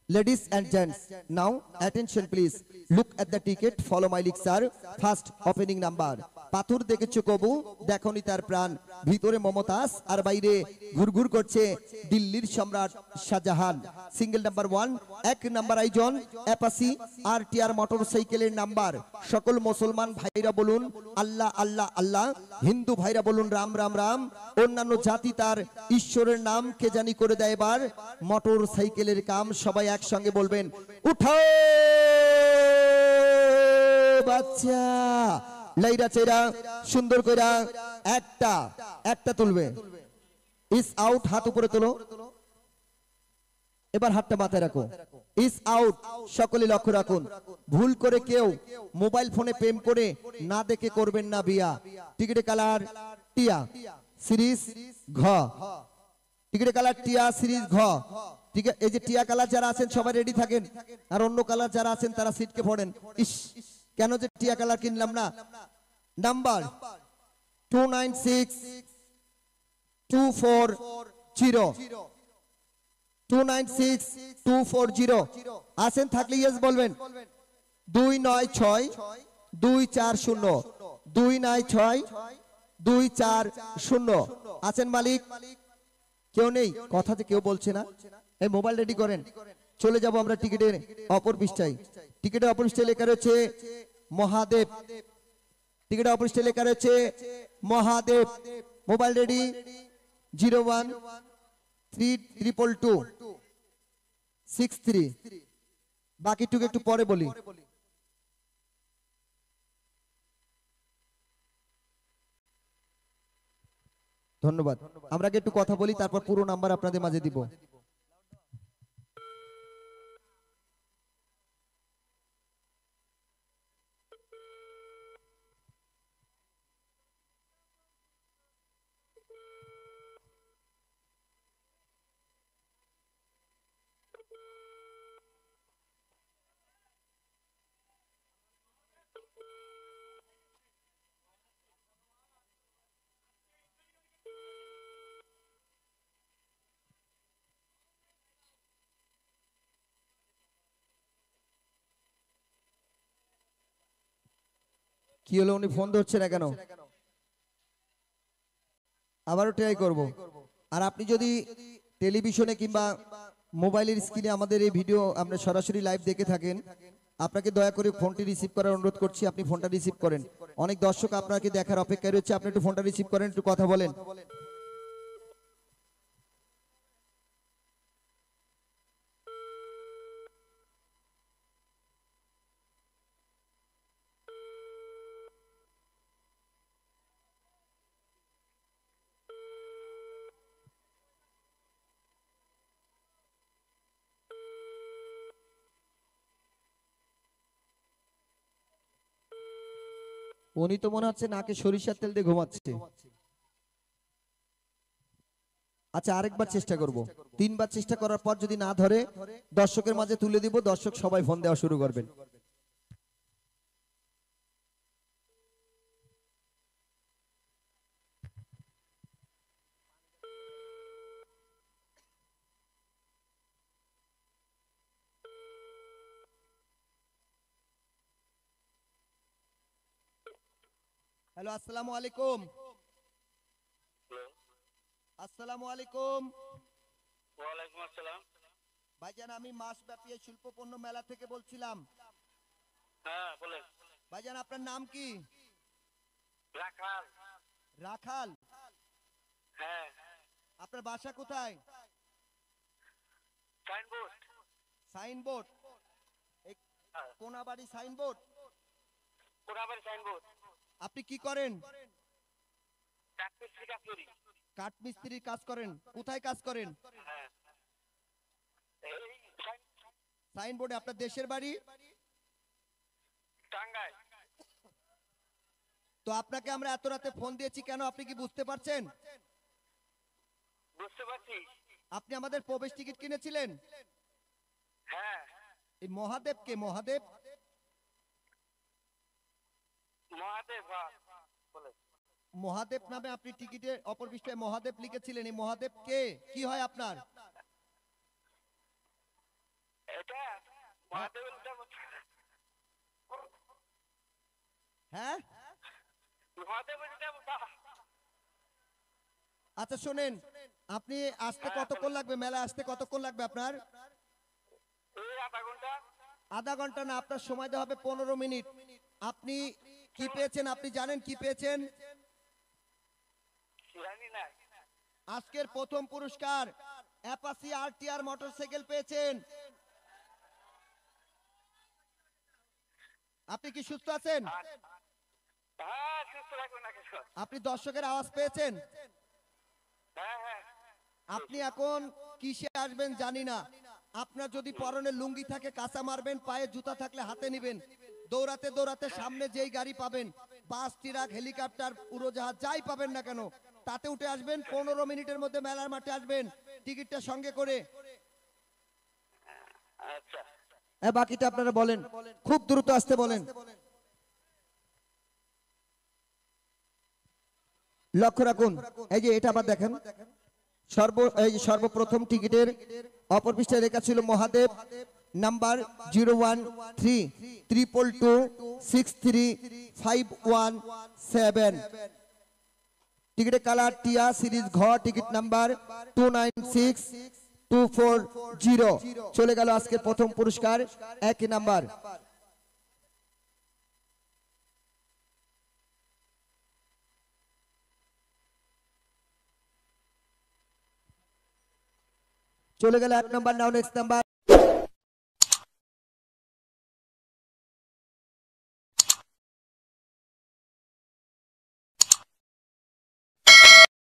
Ladies and gents, now attention please. Look at the ticket, follow my lecture. First opening number. পাথর দেখেছো কবু দেখনি তার প্রাণ ভিতরে মমতাজ আর বাইরে ঘুরঘুর করছে দিল্লির সম্রাট শাহজাহান সিঙ্গেল নাম্বার 1 এক নাম্বার আইজন অ্যাপাসি আরটিআর মোটরসাইকেলের নাম্বার সকল মুসলমান ভাইরা বলুন আল্লাহ আল্লাহ আল্লাহ হিন্দু ভাইরা বলুন রাম রাম রাম অন্যান্য জাতি তার ঈশ্বরের নাম কে জানি করে দেয় এবার মোটরসাইকেলের কাম সবাই একসঙ্গে বলবেন উঠাও বাচ্চা লাইরা চেরা সুন্দর কইরা একটা তুলবে ইস আউট হাত উপরে তোলো এবার হাতটা মাথায় রাখো ইস আউট সকলে লক্ষ্য রাখুন ভুল করে কেউ মোবাইল ফোনে প্রেম করে না দেখে করবেন না বিয়া টিকিটে কালার টিয়া সিরিজ ঘ টিকিটে কালার টিয়া সিরিজ ঘ ঠিক আছে এই যে টিয়া কালার যারা আছেন সবাই রেডি থাকেন আর অন্য কালার যারা আছেন তারা সিটকে পড়েন ইস কেন যে টিয়া কালার কিনলাম না নাম্বার 296240 আছেন থাকলে ইয়েস বলবেন 296 240 আছেন মালিক কেউ নেই কথা যে কেউ বলছে না এই মোবাইল রেডি করেন চলে যাব আমরা টিকিটের অপর পৃষ্ঠায় টিকিটের অপর পৃষ্ঠায় লেখা রয়েছে মহাদেব টিকিটের অপর পৃষ্ঠায় লেখা রয়েছে মহাদেব মোবাইল রেডি 01322263 বাকিটুকু একটু পরে বলি ধন্যবাদ আমরা আগে একটু কথা বলি তারপর পুরো নাম্বার আপনাদের মাঝে দিব কি হলো উনি ফোন ধরছে না কেন আবারও ট্রাই করব আর আপনি যদি টেলিভিশনে কিংবা মোবাইলের স্ক্রিনে আমাদের এই ভিডিও আমরা সরাসরি লাইভ দেখে থাকেন আপনাকে দয়া করে ফোনটি রিসিভ করার অনুরোধ করছি আপনি ফোনটা রিসিভ করেন অনেক দর্শক আপনাকে দেখার অপেক্ষায় রয়েছে আপনি একটু ফোনটা রিসিভ করেন একটু কথা বলেন উনি তো মনে হচ্ছে নাকে সরিষার তেল দিয়ে ঘুমাচ্ছে আচ্ছা আরেকবার চেষ্টা করব তিনবার চেষ্টা করার পর যদি না ধরে দর্শকের মাঝে তুলে দিব দর্শক সবাই ফোন দেওয়া শুরু করবেন হ্যালো আসসালামু আলাইকুম আসসালামু আলাইকুম ওয়ালাইকুম আসসালাম ভাইজান আমি মাসব্যাপী শিল্প পণ্য মেলা থেকে বলছিলাম হ্যাঁ বলেন ভাইজান আপনার নাম কি রাখাল রাখাল হ্যাঁ আপনার বাসা কোথায় সাইনবোর্ড সাইনবোর্ড এই কোনাবাড়ি সাইনবোর্ড কোনাবাড়ি সাইনবোর্ড আপনি কি করেন কাঠমিস্ত্রি কাজ করি কাঠমিস্ত্রির কাজ করেন কোথায় কাজ করেন হ্যাঁ এই সাইনবোর্ডে আপনার দেশের বাড়ি টাঙ্গাইল তো আপনাকে আমরা এত রাতে ফোন দিয়েছি কেন আপনি কি বুঝতে পারছেন বুঝতে পারছি আপনি আমাদের প্রবেশ টিকিট কিনেছিলেন হ্যাঁ এই মহাদেব কে মহাদেব মহাদেব বলে মহাদেব নামে আপনি টিকিটে অপর পৃষ্ঠায় মহাদেব লিখেছিলেন এই মহাদেব কে কি হয় আপনার এটা মহাদেবের হ্যাঁ মহাদেবের আচ্ছা শোনেন, আপনি আসতে কতক্ষণ লাগবে, মেলা আসতে কতক্ষণ লাগবে আপনার? এই আধা ঘন্টা। আধা ঘন্টা না, আপনার সময় দেওয়া হবে 15 মিনিট। আপনি কি পেয়েছেন, আপনি জানেন কি পেয়েছেন? জানি না। আজকের প্রথম পুরস্কার অ্যাপাচি আরটিআর মোটরসাইকেল পেয়েছেন। আপনি কি সুস্থ আছেন? হ্যাঁ, সুস্থ থাকবেন না কিছু। আপনি দর্শকের আওয়াজ পেয়েছেন? হ্যাঁ হ্যাঁ। আপনি এখন কিসে আসবেন জানি না। আপনার যদি পরনে লুঙ্গি থাকে কাঁচা মারবেন, পায়ে জুতা থাকলে হাতে নেবেন। দৌড়াতে দৌড়াতে সামনে যেই গাড়ি পাবেন, বাস, ট্রাক, হেলিকপ্টার, উড়োজাহাজ যাই পাবেন না কেন, তাতে উঠে আসবেন। 15 মিনিটের মধ্যে মেলার মাঠে আসবেন টিকিটটা সঙ্গে করে। আচ্ছা। বাকিটা আপনারা বলেন, খুব দ্রুত আসতে বলেন। লক্ষ্য রাখুন, এই যে এটা আবার দেখেন, সর্বপ্রথম টিকিটের অপর পৃষ্ঠায় লেখা ছিল মহাদেব, নাম্বার 01322635117। টিকিটের কালার টিয়া সিরিজ ঘ, টিকিট নাম্বার 296240। চলে গেল আজকের প্রথম পুরস্কার, একই নাম্বার। চলে গেল 1 নাম্বার। নাও নেক্সট নাম্বার।